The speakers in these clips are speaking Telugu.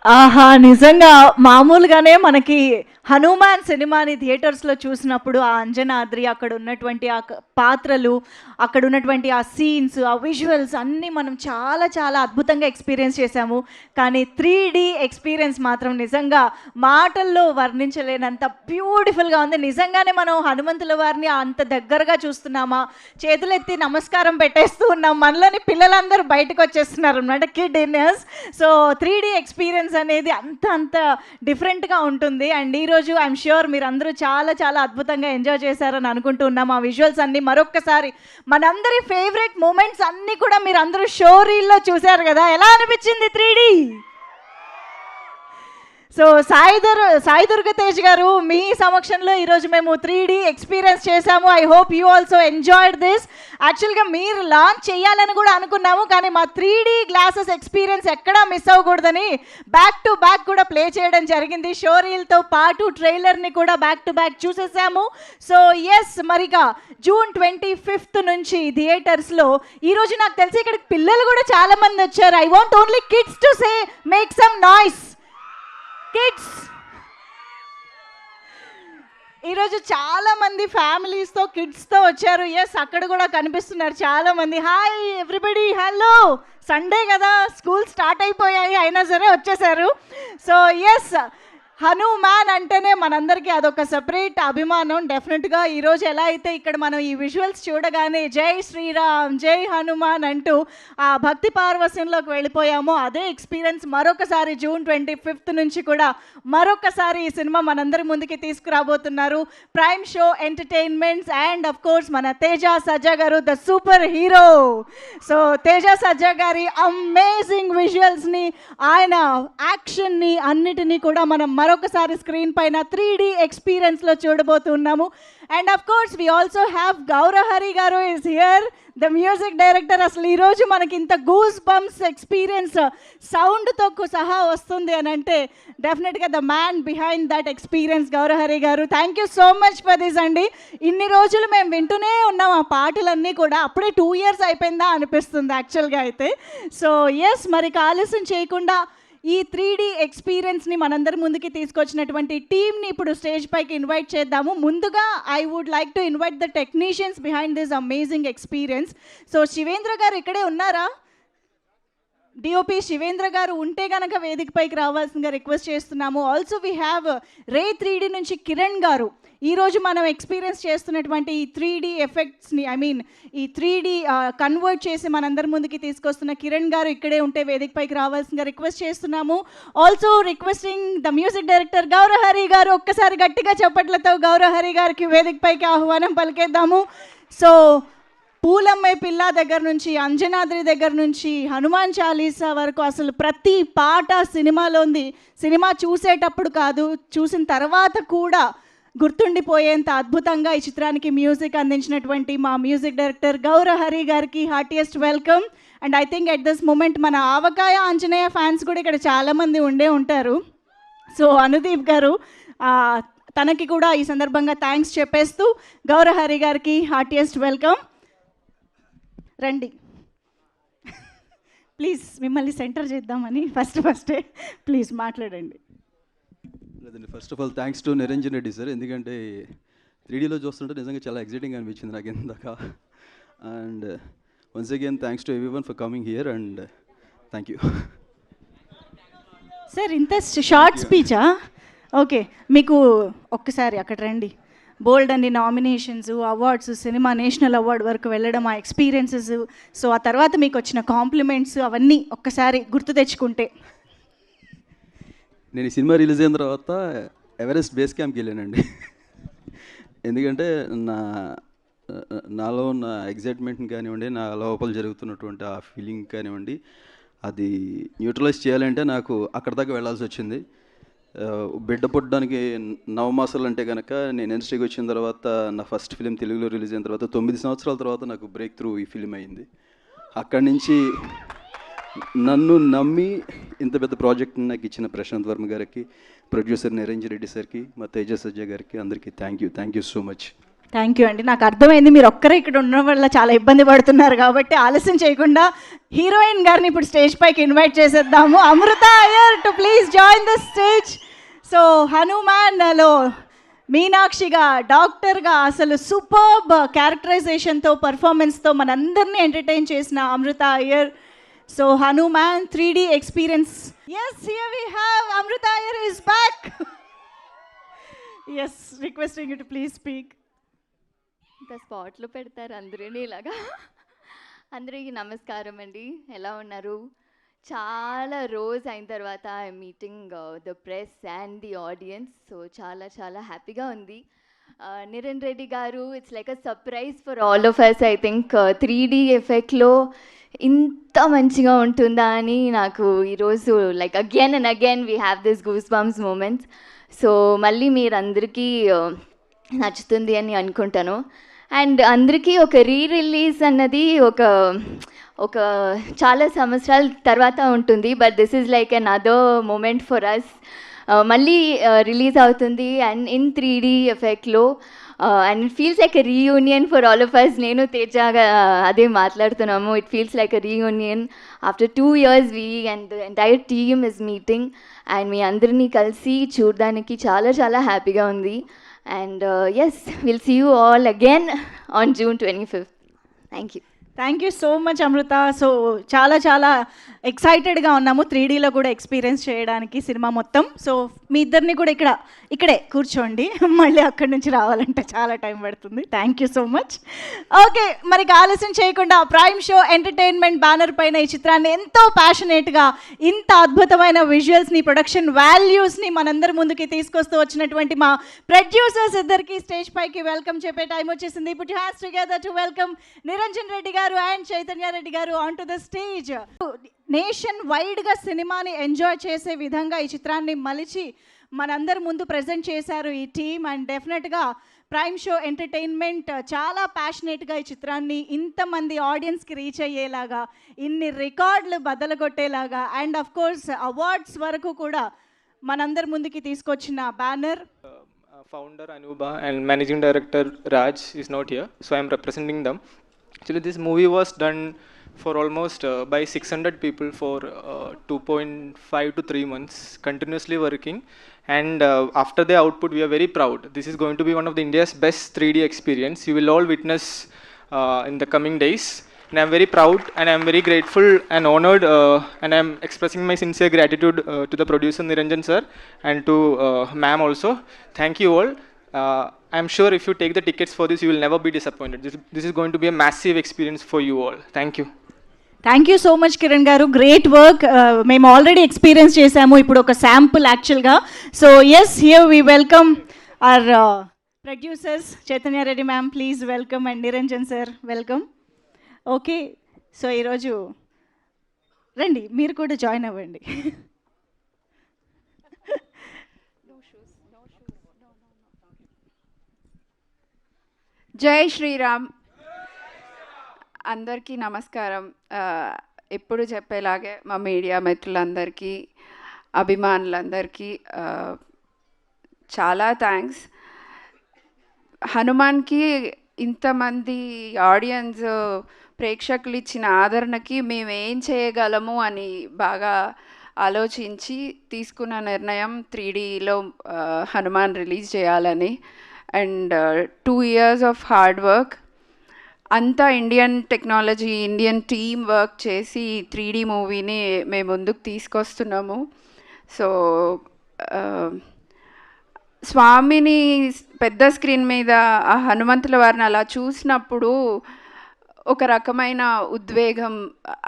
ఆహా! నిజంగా మామూలుగానే మనకి 'హనుమాన్' సినిమాని థియేటర్స్‌లో చూసినప్పుడు ఆ అంజనాద్రి, అక్కడ ఉన్నటువంటి పాత్రలు, అక్కడ ఉన్నటువంటి ఆ సీన్స్, ఆ విజువల్స్ అన్నీ మనం చాలా చాలా అద్భుతంగా ఎక్స్‌పీరియన్స్ చేశాము. కానీ 3D ఎక్స్‌పీరియన్స్ మాత్రం నిజంగా మాటల్లో వర్ణించలేనంత బ్యూటిఫుల్‌గా ఉంది. నిజంగానే మనం హనుమంతుల వారిని అంత దగ్గరగా చూస్తున్నామా? చేతులెత్తి నమస్కారం పెట్టేస్తూ ఉన్నాం. మనలోని పిల్లలందరూ బయటకొచ్చేస్తున్నారనమాట kid inners. So 3D experience అనేది అంత డిఫరెంట్‌గా ఉంటుంది. అండ్ ఈరోజు ఐఎమ్ ష్యూర్ మీరందరూ చాలా చాలా అద్భుతంగా ఎంజాయ్ చేశారని అనుకుంటూ ఉన్నాం. ఆ విజువల్స్ అన్నీ మరొక్కసారి మనందరి ఫేవరెట్ మూమెంట్స్ అన్నీ కూడా మీరందరూ షో రీల్‌లో చూశారు కదా! ఎలా అనిపించింది 3D? సో సాయి దుర్గ తేజ్ గారు, మీ సమక్షంలో ఈరోజు మేము 3D ఎక్స్పీరియన్స్ చేశాము. I hope you also enjoyed this. యాక్చువల్గా మీరు లాంచ్ చేయాలని కూడా అనుకున్నాము, కానీ మా 3D గ్లాసెస్ ఎక్స్పీరియన్స్ ఎక్కడా మిస్ అవ్వకూడదని బ్యాక్ టు బ్యాక్ కూడా ప్లే చేయడం జరిగింది. షో రీల్తో పాటు ట్రైలర్ని కూడా బ్యాక్ టు బ్యాక్ చూసేసాము. సో ఎస్, మరిగా జూన్ 25th నుంచి థియేటర్స్లో ఈరోజు నాకు తెలిసి ఇక్కడికి పిల్లలు కూడా చాలామంది వచ్చారు. I want only kids to say make some noise. Kids, ఈరోజు చాలా మంది ఫ్యామిలీస్తో కిడ్స్తో వచ్చారు. ఎస్, అక్కడ కూడా కనిపిస్తున్నారు చాలా మంది. Hi everybody, hello. సండే కదా, స్కూల్ స్టార్ట్ అయిపోయాయి, అయినా సరే వచ్చేసారు. సో ఎస్, హనుమాన్ అంటేనే మనందరికీ అదొక సెపరేట్ అభిమానం. డెఫినెట్గా ఈరోజు ఎలా అయితే ఇక్కడ మనం ఈ విజువల్స్ చూడగానే జై శ్రీరామ్, జై హనుమాన్ అంటూ ఆ భక్తి పార్వస్యంలోకి వెళ్ళిపోయామో, అదే ఎక్స్పీరియన్స్ మరొకసారి జూన్ 25th నుంచి కూడా మరొకసారి ఈ సినిమా మనందరి ముందుకి తీసుకురాబోతున్నారు Prime Show Entertainments. And of course మన తేజ సజ్జా గారు, the superhero. So Teja Sajja గారి అమేజింగ్ విజువల్స్ని, ఆయన యాక్షన్ని అన్నిటినీ కూడా మనం మరొకసారి స్క్రీన్ పైన 3D ఎక్స్పీరియన్స్లో చూడబోతున్నాము. And of course we also have Gowrahari గారు is here, the music director. అసలు ఈరోజు మనకి ఇంత గూస్ బంప్స్ ఎక్స్పీరియన్స్ సౌండ్తో సహా వస్తుంది అని అంటే డెఫినెట్గా the man behind that experience Gowrahari గారు. Thank you so much for this అండి. ఇన్ని రోజులు మేము వింటూనే ఉన్నాం ఆ పాటలన్నీ కూడా, అప్పుడే 2 years అయిపోయిందా అనిపిస్తుంది యాక్చువల్గా అయితే. సో ఎస్, మరి ఆలస్యం చేయకుండా ఈ 3D ఎక్స్పీరియన్స్ని మనందరి ముందుకి తీసుకొచ్చినటువంటి టీమ్ని ఇప్పుడు స్టేజ్ పైకి ఇన్వైట్ చేద్దాము. ముందుగా I would like to invite the technicians behind this amazing experience. So Shivendra garu ఇక్కడే ఉన్నారా? డిఓపి శివేంద్ర గారు ఉంటే కనుక వేదికపైకి రావాల్సిందిగా రిక్వెస్ట్ చేస్తున్నాము. Also we have ray 3D నుంచి కిరణ్ గారు. ఈరోజు మనం ఎక్స్పీరియన్స్ చేస్తున్నటువంటి ఈ 3D ఎఫెక్ట్స్ని, ఐ మీన్ ఈ 3D కన్వర్ట్ చేసి మనందరి ముందుకి తీసుకొస్తున్న కిరణ్ గారు ఇక్కడే ఉంటే వేదికపైకి రావాల్సిందిగా రిక్వెస్ట్ చేస్తున్నాము. Also requesting the music director Gaurahari గారు. ఒక్కసారి గట్టిగా చప్పట్లతో గౌరహరి గారికి వేదికపైకి ఆహ్వానం పలికేద్దాము. సో పూలమ్మే పిల్ల దగ్గర నుంచి, అంజనాద్రి దగ్గర నుంచి, హనుమాన్ చాలీసా వరకు అసలు ప్రతి పాట సినిమాలో ఉంది. సినిమా చూసేటప్పుడు కాదు, చూసిన తర్వాత కూడా గుర్తుండిపోయేంత అద్భుతంగా ఈ చిత్రానికి మ్యూజిక్ అందించినటువంటి మా మ్యూజిక్ డైరెక్టర్ గౌరహరి గారికి heartiest welcome. And I think at this moment మన ఆవకాయ ఆంజనేయ ఫ్యాన్స్ కూడా ఇక్కడ చాలామంది ఉండే ఉంటారు. సో అనుదీప్ గారు, తనకి కూడా ఈ సందర్భంగా థ్యాంక్స్ చెప్పేస్తూ గౌరహరి గారికి హార్టియెస్ట్ వెల్కమ్. రండి ప్లీజ్, మిమ్మల్ని సెంటర్ చేద్దామని ఫస్టే ప్లీజ్ మాట్లాడండి. లేదండి, first of all thanks to Niranjan Reddy sir, ఎందుకంటే 3Dలో చూస్తుంటే నిజంగా చాలా ఎక్సైటింగ్ అనిపించింది నాకు ఇందాక. And once again thanks to everyone for coming here and thank you sir. ఇంత షార్ట్ స్పీచా? ఓకే, మీకు ఒక్కసారి అక్కడ రండి. బోల్డ్ అన్ని nominations, awards, cinema national award వరకు వెళ్ళడం, ఆ ఎక్స్పీరియన్సెస్, సో ఆ తర్వాత మీకు వచ్చిన కాంప్లిమెంట్స్ అవన్నీ ఒక్కసారి గుర్తు తెచ్చుకుంటే. నేను ఈ సినిమా రిలీజ్ అయిన తర్వాత ఎవరెస్ట్ బేస్ క్యాంప్కి వెళ్ళానండి. ఎందుకంటే నాలో ఉన్న ఎగ్జైట్మెంట్ని కానివ్వండి, నా లోపల జరుగుతున్నటువంటి ఆ ఫీలింగ్ కానివ్వండి, అది న్యూట్రలైజ్ చేయాలంటే నాకు అక్కడ దాకా వెళ్ళాల్సి వచ్చింది. బిడ్డ పుట్టడానికి 9 మాసాలు అంటే కనుక నేను ఇండస్ట్రీకి వచ్చిన తర్వాత నా ఫస్ట్ ఫిలిం తెలుగులో రిలీజ్ అయిన తర్వాత 9 సంవత్సరాల తర్వాత నాకు బ్రేక్ త్రూ ఈ ఫిలిం అయింది. అక్కడి నుంచి నన్ను నమ్మి ఇంత పెద్ద ప్రాజెక్ట్ని నాకు ఇచ్చిన ప్రశాంత్ వర్మ గారికి, ప్రొడ్యూసర్ నిరంజన్ రెడ్డి సార్కి, మా తేజ సజ్జా గారికి, అందరికీ thank you so much. Thank you అండి. నాకు అర్థమైంది మీరు ఒక్కరే ఇక్కడ ఉండడం వల్ల చాలా ఇబ్బంది పడుతున్నారు కాబట్టి ఆలస్యం చేయకుండా హీరోయిన్ గారిని ఇప్పుడు స్టేజ్ పైకి ఇన్వైట్ చేసేద్దాము. Amritha Iyer to please join the stage. So హనుమాన్లో మీనాక్షిగా, డాక్టర్గా అసలు సూపర్బ్ క్యారెక్టరైజేషన్తో, పర్ఫార్మెన్స్తో మనందరినీ ఎంటర్టైన్ చేసిన Amritha Iyer. So Hanuman 3D experience. Yes, here we have Amritha Iyer is back. Yes, requesting you to please speak. ఇంకా స్పాట్లో పెడతారు అందరినీ ఇలాగా. అందరికీ నమస్కారం అండి, ఎలా ఉన్నారు? చాలా రోజు అయిన తర్వాత I meeting the press and the audience. So చాలా చాలా హ్యాపీగా ఉంది. Niran Reddy garu, it's like a surprise for all of us. I think 3D ఎఫెక్ట్లో ఇంత మంచిగా ఉంటుందా అని నాకు ఈరోజు like again and again we have this goosebumps moments. So మళ్ళీ మీరందరికీ నచ్చుతుంది అని అనుకుంటాను. అండ్ అందరికీ ఒక రిలీజ్ అన్నది ఒక చాలా సంవత్సరాల తర్వాత ఉంటుంది. But this is like an other moment for us. మళ్ళీ రిలీజ్ అవుతుంది అండ్ ఇన్ 3D ఎఫెక్ట్లో. And it feels like a reunion for all of us. నేను తేజగా అదే మాట్లాడుతున్నాము. It feels like a reunion after 2 years. We and the entire team is meeting and మీ అందరినీ కలిసి చూడడానికి చాలా చాలా హ్యాపీగా ఉంది. And yes, will see you all again on June 25th. Thank you. Thank you so much Amrita. So చాలా చాలా ఎక్సైటెడ్గా ఉన్నాము 3Dలో కూడా ఎక్స్పీరియన్స్ చేయడానికి సినిమా మొత్తం. సో మీ ఇద్దరిని కూడా ఇక్కడే కూర్చోండి, మళ్ళీ అక్కడి నుంచి రావాలంటే చాలా టైం పడుతుంది. Thank you so much. Okay, మరి ఆలస్యం చేయకుండా ప్రైమ్ షో ఎంటర్టైన్మెంట్ బ్యానర్ పైన ఈ చిత్రాన్ని ఎంతో ప్యాషనేట్గా, ఇంత అద్భుతమైన విజువల్స్ని, ప్రొడక్షన్ వాల్యూస్ని మనందరి ముందుకి తీసుకొస్తూ వచ్చినటువంటి మా ప్రొడ్యూసర్స్ ఇద్దరికి స్టేజ్ పైకి వెల్కమ్ చెప్పే టైం వచ్చేసింది. Put hands together to welcome Niranjan Reddy గారు అండ్ చైతన్య రెడ్డి గారు on to the stage. Nation వైడ్గా సినిమాని ఎంజాయ్ చేసే విధంగా ఈ చిత్రాన్ని మలిచి మనందరి ముందు ప్రజెంట్ చేశారు ఈ టీమ్. అండ్ డెఫినెట్గా ప్రైమ్ షో ఎంటర్టైన్మెంట్ చాలా ప్యాషనేట్గా ఈ చిత్రాన్ని ఇంతమంది ఆడియన్స్కి రీచ్ అయ్యేలాగా, ఇన్ని రికార్డులు బదలగొట్టేలాగా అండ్ అఫ్ కోర్స్ అవార్డ్స్ వరకు కూడా మనందరి ముందుకి తీసుకొచ్చిన banner. Founder Anuba and Managing Director Raj is not here, so I am representing them. Actually, this movie was done for almost by 600 people for 2.5 to 3 months, continuously working. And after the output, we are very proud. This is going to be one of the India's best 3D experience. You will all witness in the coming days. And I am very proud and I am very grateful and honored and I am expressing my sincere gratitude to the producer Niranjan sir and to ma'am also. Thank you all. I am sure if you take the tickets for this, you will never be disappointed. This is going to be a massive experience for you all. Thank you. Thank you so much Kiran గారు, గ్రేట్ వర్క్. మేము ఆల్రెడీ ఎక్స్పీరియన్స్ చేసాము, ఇప్పుడు ఒక శాంపుల్ యాక్చువల్గా. So yes, here we welcome our producers. Chaitanya Reddy ma'am please welcome and Niranjan sir welcome. Okay, so ఈరోజు రండి, మీరు కూడా జాయిన్ అవ్వండి. జై శ్రీరామ్. అందరికీ నమస్కారం. ఎప్పుడు చెప్పేలాగే మా మీడియా మిత్రులందరికీ, అభిమానులందరికీ చాలా థ్యాంక్స్. హనుమాన్కి ఇంతమంది ఆడియన్స్, ప్రేక్షకులు ఇచ్చిన ఆదరణకి మేము ఏం చేయగలము అని బాగా ఆలోచించి తీసుకున్న నిర్ణయం 3Dలో హనుమాన్ రిలీజ్ చేయాలని. And 2 years of hard work, అంతా Indian technology, Indian team work చేసి 3D మూవీని మేము ముందుకు తీసుకొస్తున్నాము. సో స్వామిని పెద్ద స్క్రీన్ మీద ఆ హనుమంతుల వారిని అలా చూసినప్పుడు ఒక రకమైన ఉద్వేగం,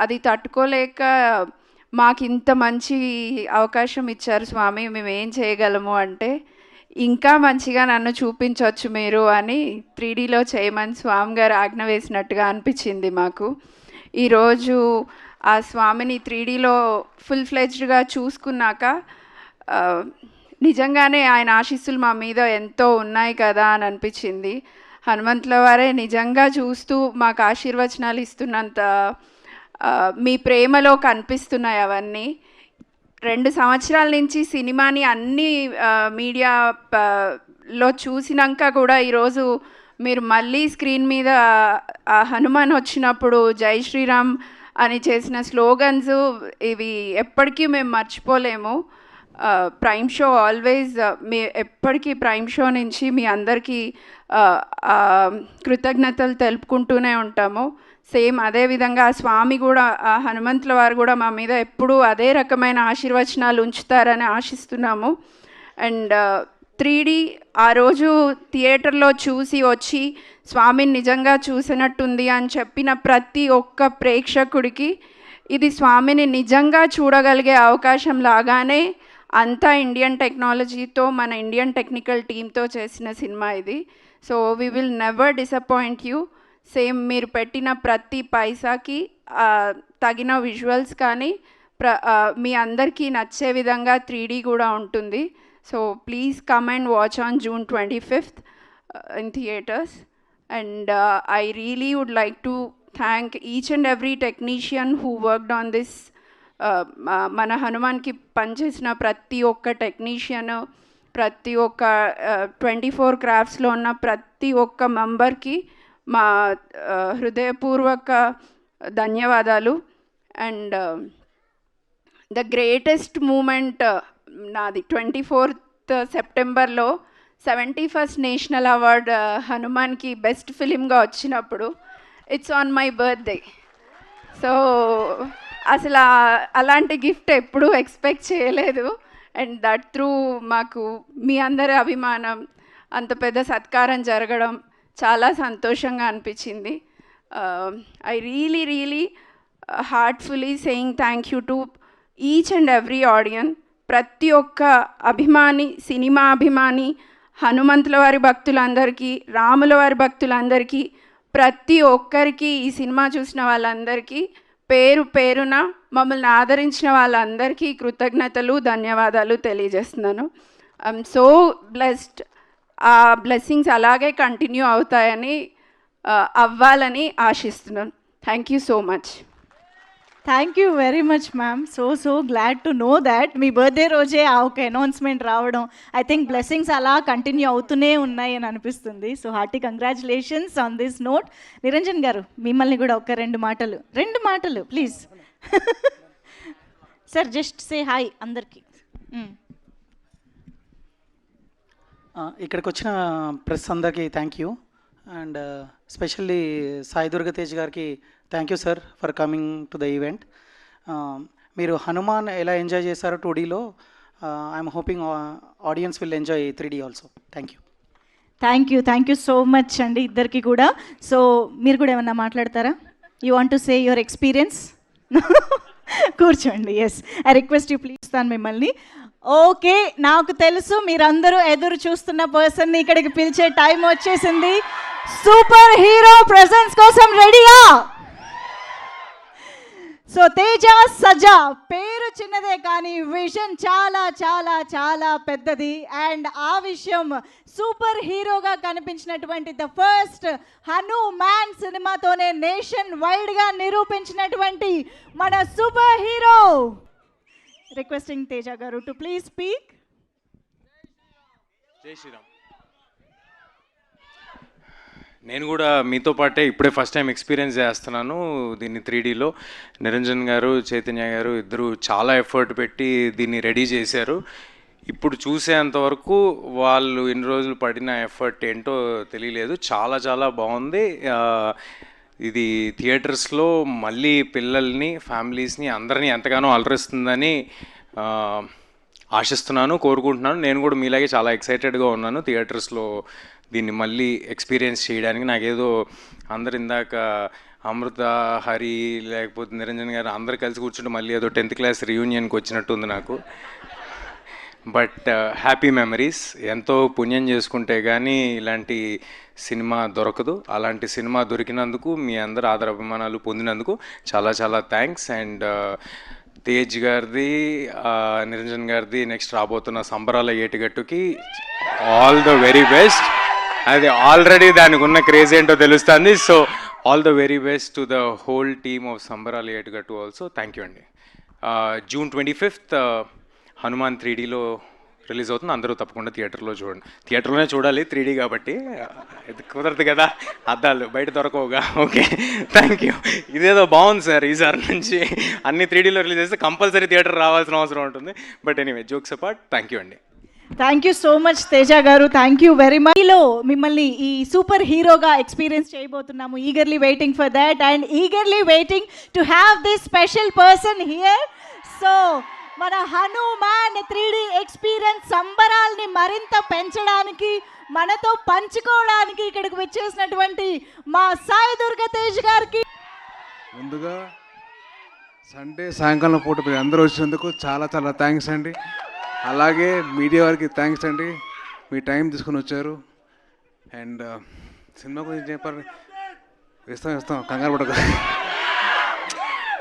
అది తట్టుకోలేక మాకు ఇంత మంచి అవకాశం ఇచ్చారు స్వామి, మేము ఏం చేయగలము అంటే ఇంకా మంచిగా నన్ను చూపించవచ్చు మీరు అని 3Dలో చేయమని స్వామి గారు ఆజ్ఞ వేసినట్టుగా అనిపించింది మాకు. ఈరోజు ఆ స్వామిని 3Dలో ఫుల్ ఫ్లెడ్జ్డ్గా చూసుకున్నాక నిజంగానే ఆయన ఆశీస్సులు మా మీద ఎంతో ఉన్నాయి కదా అని అనిపించింది. హనుమంతుల వారే నిజంగా చూస్తూ మాకు ఆశీర్వచనాలు ఇస్తున్నంత మీ ప్రేమలో కనిపిస్తున్నాయి అవన్నీ. 2 సంవత్సరాల నుంచి సినిమాని అన్ని మీడియాలో చూసినాక కూడా ఈరోజు మీరు మళ్ళీ స్క్రీన్ మీద ఆ హనుమాన్ వచ్చినప్పుడు జై శ్రీరామ్ అని చేసిన స్లోగన్స్ ఇవి ఎప్పటికీ మేము మర్చిపోలేము. ప్రైమ్ షో ఆల్వేస్ మీ ఎప్పటికీ ప్రైమ్ షో నుంచి మీ అందరికీ కృతజ్ఞతలు తెలుపుకుంటూనే ఉంటాము. సేమ్ అదేవిధంగా స్వామి కూడా హనుమంతుల వారు కూడా మా మీద ఎప్పుడూ అదే రకమైన ఆశీర్వచనాలు ఉంచుతారని ఆశిస్తున్నాము. అండ్ 3D ఆ రోజు థియేటర్లో చూసి వచ్చి స్వామిని నిజంగా చూసినట్టుంది అని చెప్పిన ప్రతి ఒక్క ప్రేక్షకుడికి ఇది స్వామిని నిజంగా చూడగలిగే అవకాశం లాగానే అంతా ఇండియన్ టెక్నాలజీతో మన ఇండియన్ టెక్నికల్ టీమ్తో చేసిన సినిమా ఇది. So we will never disappoint you. Same మీరు పెట్టిన ప్రతి పైసాకి తగిన విజువల్స్ కానీ మీ అందరికీ నచ్చే విధంగా 3D కూడా ఉంటుంది. So please come and watch on June 25th in theaters. And I really would like to thank each and every technician who worked on this. మన హనుమాన్కి పనిచేసిన ప్రతి ఒక్క టెక్నీషియన్, ప్రతి ఒక్క 24 క్రాఫ్ట్స్లో ఉన్న ప్రతి ఒక్క మెంబర్కి మా హృదయపూర్వక ధన్యవాదాలు. అండ్ ద గ్రేటెస్ట్ మూమెంట్ నాది 24th సెప్టెంబర్లో 71st నేషనల్ అవార్డ్ హనుమాన్కి బెస్ట్ ఫిలింగా వచ్చినప్పుడు it's on my birthday. So అసలు అలాంటి గిఫ్ట్ ఎప్పుడూ ఎక్స్పెక్ట్ చేయలేదు. అండ్ దట్ త్రూ మాకు మీ అందరి అభిమానం, అంత పెద్ద సత్కారం జరగడం చాలా సంతోషంగా అనిపించింది. I really heartfully saying thank you to each and every audience. ప్రతి ఒక్క అభిమాని, సినిమా అభిమాని, హనుమంతుల వారి భక్తులందరికీ, రాముల వారి భక్తులందరికీ, ప్రతి ఒక్కరికి, ఈ సినిమా చూసిన వాళ్ళందరికీ పేరు పేరున మమ్మల్ని ఆదరించిన వాళ్ళందరికీ కృతజ్ఞతలు, ధన్యవాదాలు తెలియజేస్తున్నాను. I'm so blessed. ఆ బ్లెస్సింగ్స్ అలాగే కంటిన్యూ అవుతాయని అవ్వాలని ఆశిస్తున్నాను. Thank you so much. Thank you very much ma'am. So glad to know that me birthday రోజే ఆ ఒక అనౌన్స్మెంట్ రావడం, ఐ థింక్ బ్లెస్సింగ్స్ అలా కంటిన్యూ అవుతూనే ఉన్నాయి అని అనిపిస్తుంది. So hearty congratulations on this note. Niranjan గారు, మిమ్మల్ని కూడా ఒక రెండు మాటలు please. Sir just say hi అందరికీ. ఇక్కడికి వచ్చిన ప్రెస్ అందరికీ thank you. And specially Sai Durgatej గారికి thank you sir for coming to the event. మీరు హనుమాన్ ఎలా ఎంజాయ్ చేశారో 2Dలో, I'm hoping audience will enjoy 3D also. Thank you. Thank you so much అండి ఇద్దరికి కూడా. సో మీరు కూడా ఏమన్నా మాట్లాడతారా? You want to say your experience? కూర్చోండి. Yes, I request you please తాను మిమ్మల్ని. ఓకే, నాకు తెలుసు మీరందరూ ఎదురు చూస్తున్న పర్సన్ని ఇక్కడికి పిలిచే టైం వచ్చేసింది. సూపర్ హీరో ప్రెజెన్స్ కోసం రెడీయా? సో తేజ సజా పేరు చిన్నదే కానీ విజన్ చాలా చాలా చాలా పెద్దది. అండ్ ఆ విషయం సూపర్ హీరోగా కనిపించినటువంటి ద ఫస్ట్ హనుమాన్ సినిమాతోనే నేషన్ వైడ్గా నిరూపించినటువంటి మన సూపర్ హీరో. రిక్వెస్టింగ్ తేజ గారు టు ప్లీజ్ స్పీక్. జై శ్రీరామ్. నేను కూడా మీతో పాటే ఇప్పుడే ఫస్ట్ టైం ఎక్స్పీరియన్స్ చేస్తున్నాను దీన్ని 3Dలో. నిరంజన్ గారు, చైతన్య గారు ఇద్దరు చాలా ఎఫర్ట్ పెట్టి దీన్ని రెడీ చేశారు. ఇప్పుడు చూసేంతవరకు వాళ్ళు ఎన్ని రోజులు పడిన ఎఫర్ట్ ఏంటో తెలియలేదు. చాలా చాలా బాగుంది. ఇది థియేటర్స్లో మళ్ళీ పిల్లల్ని, ఫ్యామిలీస్ని అందరినీ ఎంతగానో అలరిస్తుందని ఆశిస్తున్నాను, కోరుకుంటున్నాను. నేను కూడా మీలాగే చాలా ఎక్సైటెడ్గా ఉన్నాను థియేటర్స్లో దీన్ని మళ్ళీ ఎక్స్పీరియన్స్ చేయడానికి. నాకేదో అందరు ఇందాక అమృత, హరి, లేకపోతే నిరంజన్ గారు అందరు కలిసి కూర్చుంటే మళ్ళీ ఏదో 10th క్లాస్ రీయూనియన్కి వచ్చినట్టు ఉంది నాకు. But happy memories. ఎంతో పుణ్యం చేసుకుంటే కానీ ఇలాంటి సినిమా దొరకదు. అలాంటి సినిమా దొరికినందుకు, మీ అందరు ఆదరాభిమానాలు పొందినందుకు చాలా చాలా థ్యాంక్స్. అండ్ తేజ్ గారిది, నిరంజన్ గారిది నెక్స్ట్ రాబోతున్న సంబరాల ఏటిగట్టుకి ఆల్ ద వెరీ బెస్ట్. అది ఆల్రెడీ దానికి ఉన్న క్రేజ్ ఏంటో తెలుస్తుంది. So all the very best to the whole team of సంబరాల ఏటిగట్టు ఆల్సో. థ్యాంక్ యూ అండి. June 25th హనుమాన్ 3Dలో రిలీజ్ అవుతుంది. అందరూ తప్పకుండా థియేటర్లో చూడండి. థియేటర్లోనే చూడాలి, 3D కాబట్టి ఇది కుదరదు కదా, అద్దాలు బయట దొరకవుగా. Okay, thank you. ఇదేదో బాగుంది సార్, ఈసారి నుంచి అన్ని 3Dలో రిలీజ్ చేస్తే కంపల్సరీ థియేటర్ రావాల్సిన అవసరం ఉంటుంది. But anyway, jokes apart, thank you అండి. Thank you so much Teja గారు, థ్యాంక్ యూ వెరీ మచ్. లో మిమ్మల్ని ఈ సూపర్ హీరోగా ఎక్స్పీరియన్స్ చేయబోతున్నాము. Eagerly waiting for that and eagerly waiting to have this special person here. So మన హనుమాన్ 3D ఎక్స్పీరియన్స్ సంబరాల్ని మరింత పెంచడానికి, మనతో పంచుకోవడానికి ఇక్కడికి వచ్చేసినటువంటి మా సాయి దుర్గా తేజ్ గారికి ముందుగా సండే సాయంకాలం పూట మీరు అందరూ వచ్చినందుకు చాలా చాలా థ్యాంక్స్ అండి. అలాగే మీడియా వారికి థ్యాంక్స్ అండి, మీ టైం తీసుకుని వచ్చారు. అండ్ సినిమా గురించి చెప్పాలి, ఇస్తాం కంగారు పడక.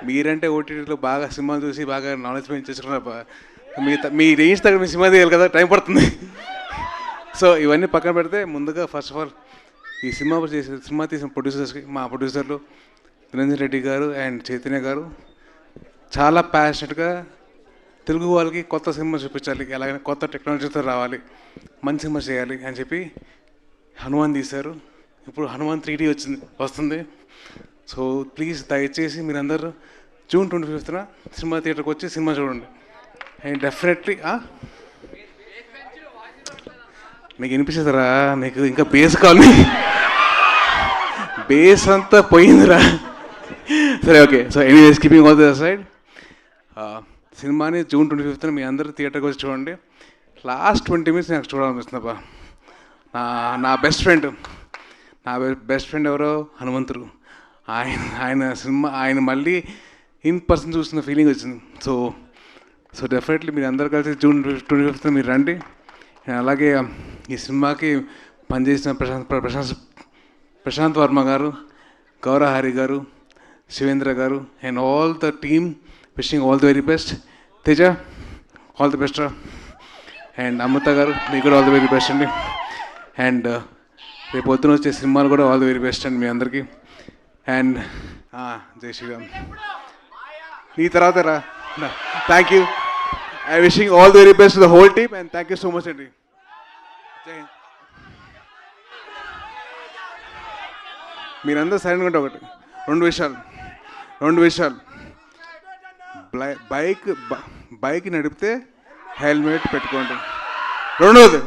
మీరంటే ఓటీటీలో బాగా సినిమాలు చూసి బాగా నాలెడ్జ్ పెంచేసుకున్నారు. మీ రేంజ్ తగ్గ మీ సినిమా తీయాలి కదా, టైం పడుతుంది. సో ఇవన్నీ పక్కన పెడితే ముందుగా ఫస్ట్ ఆఫ్ ఆల్ ఈ సినిమా తీసిన ప్రొడ్యూసర్స్కి, మా ప్రొడ్యూసర్లు నిరంజన్ రెడ్డి గారు అండ్ చైతన్య గారు చాలా ప్యాషనెట్గా తెలుగు వాళ్ళకి కొత్త సినిమా చూపించాలి, అలాగే కొత్త టెక్నాలజీతో రావాలి, మంచి సినిమా చేయాలి అని చెప్పి హనుమాన్ తీశారు. ఇప్పుడు హనుమాన్ 3D వస్తుంది. సో ప్లీజ్ దయచేసి మీరందరూ June 25th సినిమా థియేటర్కి వచ్చి సినిమా చూడండి. అండ్ డెఫినెట్లీ మీకు వినిపిస్తుందిరా, మీకు ఇంకా బేస్ కావాలి, బేస్ అంతా పోయిందిరా. సరే, okay. So anyways, keeping all the side, సినిమాని June 25th మీ అందరూ థియేటర్కి వచ్చి చూడండి. లాస్ట్ 20 minutes నాకు చూడాలనిపిస్తుందబ్బా. నా బెస్ట్ ఫ్రెండ్ ఎవరో హనుమంతుడు. ఆయన మళ్ళీ ఇన్ పర్సన్ చూస్తున్న ఫీలింగ్ వచ్చింది. సో డెఫినెట్లీ మీరు అందరూ కలిసి June 25th మీరు రండి. అలాగే ఈ సినిమాకి పనిచేసిన ప్రశాంత్ వర్మ గారు, గౌరహరి గారు, శివేంద్ర గారు and all the team, wishing all the very best. Teja, all the best రా. అండ్ అమృత గారు, మీకు కూడా ఆల్ ది వెరీ బెస్ట్ అండి. అండ్ రేపు పొద్దున వచ్చే సినిమాలు కూడా ఆల్ ది వెరీ బెస్ట్ అండి మీ అందరికీ. అండ్ జై శ్రీరామ్. నీ తర్వాత రా. Thank you. I wishing all the very best the whole team and thank you so much అండి. జై హింద్. మీరందరూ సైలెంట్గా ఉంటే ఒకటి రెండు విషయాలు. బైక్ నడిపితే హెల్మెట్ పెట్టుకోండి. రెండోది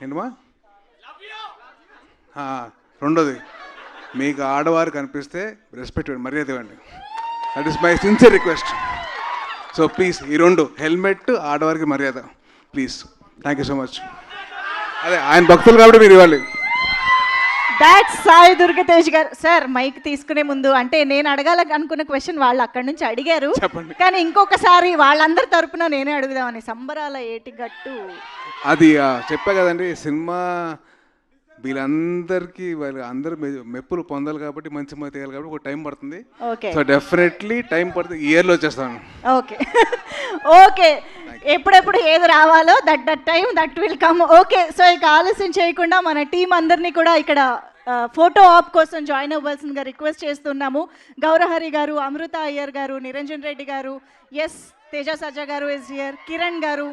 ఏంటమ్మా, రెండోది, మీకు ఆడవారు కనిపిస్తే రెస్పెక్ట్ ఇవ్వండి, మర్యాద ఇవ్వండి. That is my sincere request. So please ఈ రెండు, హెల్మెట్, ఆడవారికి మర్యాద, please. Thank you so much. అదే ఆయన భక్తులు కాబట్టి మీరు ఇవ్వాలి. దాట్స్ సాయి దుర్గా తేజ్ గారు. సార్ మైక్ తీసుకునే ముందు, అంటే నేను అడగాలనుకున్న క్వశ్చన్ వాళ్ళు అక్కడి నుంచి అడిగారు, కానీ ఇంకొకసారి వాళ్ళందరి తరపున నేనే అడుగుదామని. సంబరాల ఏటిగట్టు అది చెప్పా కదండి, సినిమా వీళ్ళందరికీ అందరూ మెప్పులు పొందాలి కాబట్టి, మంచి సినిమా తీయాలి కాబట్టి ఒక టైం పడుతుంది. సో డెఫినెట్లీ టైం పడుతుంది, ఇయర్లో వచ్చేస్తాను. ఓకే ఎప్పుడెప్పుడు ఏది రావాలో that time that will come. Okay, so ఇక ఆలస్యం చేయకుండా మన టీం అందరినీ కూడా ఇక్కడ ఫోటో ఆప్ కోసం జాయిన్ అవ్వాల్సిందిగా రిక్వెస్ట్ చేస్తున్నాము. గౌరహరి గారు, అమృత అయ్యర్ గారు, నిరంజన్ రెడ్డి గారు, ఎస్ తేజ సజ్జా గారు ఇస్ హియర్, కిరణ్ గారు,